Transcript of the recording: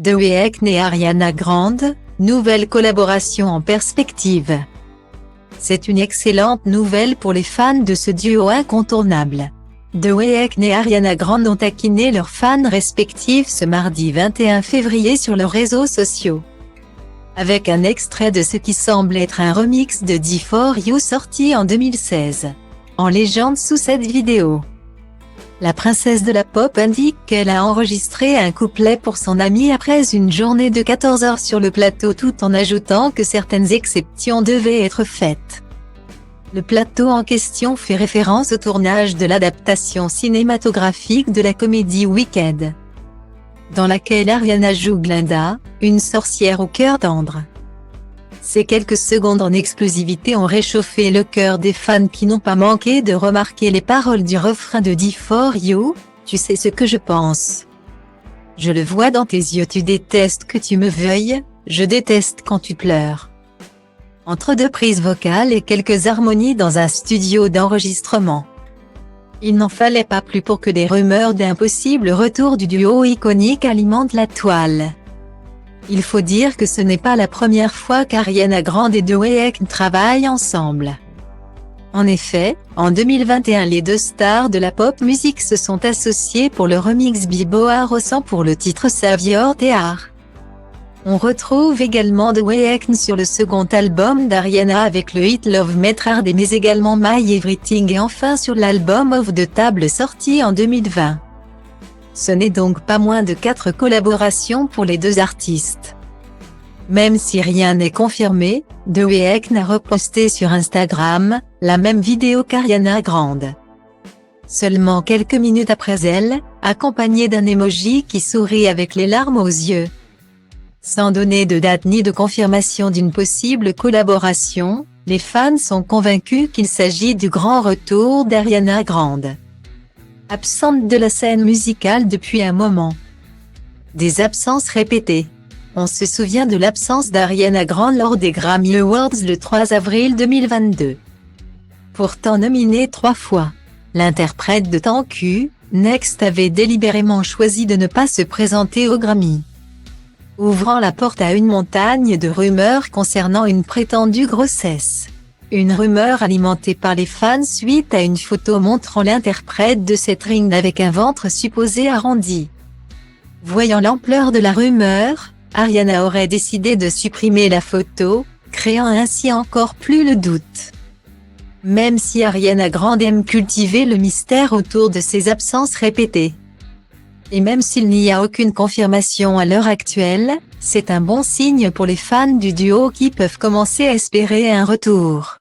The Weeknd et Ariana Grande, nouvelle collaboration en perspective. C'est une excellente nouvelle pour les fans de ce duo incontournable. The Weeknd et Ariana Grande ont taquiné leurs fans respectifs ce mardi 21 février sur leurs réseaux sociaux. Avec un extrait de ce qui semble être un remix de Die For You sorti en 2016. En légende sous cette vidéo, la princesse de la pop indique qu'elle a enregistré un couplet pour son amie après une journée de 14 heures sur le plateau tout en ajoutant que certaines exceptions devaient être faites. Le plateau en question fait référence au tournage de l'adaptation cinématographique de la comédie Wicked, dans laquelle Ariana joue Glinda, une sorcière au cœur tendre. Ces quelques secondes en exclusivité ont réchauffé le cœur des fans qui n'ont pas manqué de remarquer les paroles du refrain de Die For You, « Tu sais ce que je pense. Je le vois dans tes yeux, tu détestes que tu me veuilles, je déteste quand tu pleures. » Entre deux prises vocales et quelques harmonies dans un studio d'enregistrement. Il n'en fallait pas plus pour que des rumeurs d'un possible retour du duo iconique alimentent la toile. Il faut dire que ce n'est pas la première fois qu'Ariana Grande et The Weeknd travaillent ensemble. En effet, en 2021 les deux stars de la pop musique se sont associées pour le remix Biboa Rossan pour le titre Savior Tear. On retrouve également The Weeknd sur le second album d'Ariana avec le hit Love Me Hard mais également My Everything et enfin sur l'album Off the Table sorti en 2020. Ce n'est donc pas moins de 4 collaborations pour les deux artistes. Même si rien n'est confirmé, The Weeknd a reposté sur Instagram la même vidéo qu'Ariana Grande. Seulement quelques minutes après elle, accompagnée d'un emoji qui sourit avec les larmes aux yeux. Sans donner de date ni de confirmation d'une possible collaboration, les fans sont convaincus qu'il s'agit du grand retour d'Ariana Grande, absente de la scène musicale depuis un moment. Des absences répétées. On se souvient de l'absence d'Ariana Grande lors des Grammy Awards le 3 avril 2022. Pourtant nominée 3 fois, l'interprète de TANQ, Next avait délibérément choisi de ne pas se présenter aux Grammy, ouvrant la porte à une montagne de rumeurs concernant une prétendue grossesse. Une rumeur alimentée par les fans suite à une photo montrant l'interprète de cette ring avec un ventre supposé arrondi. Voyant l'ampleur de la rumeur, Ariana aurait décidé de supprimer la photo, créant ainsi encore plus le doute. Même si Ariana Grande aime cultiver le mystère autour de ses absences répétées. Et même s'il n'y a aucune confirmation à l'heure actuelle, c'est un bon signe pour les fans du duo qui peuvent commencer à espérer un retour.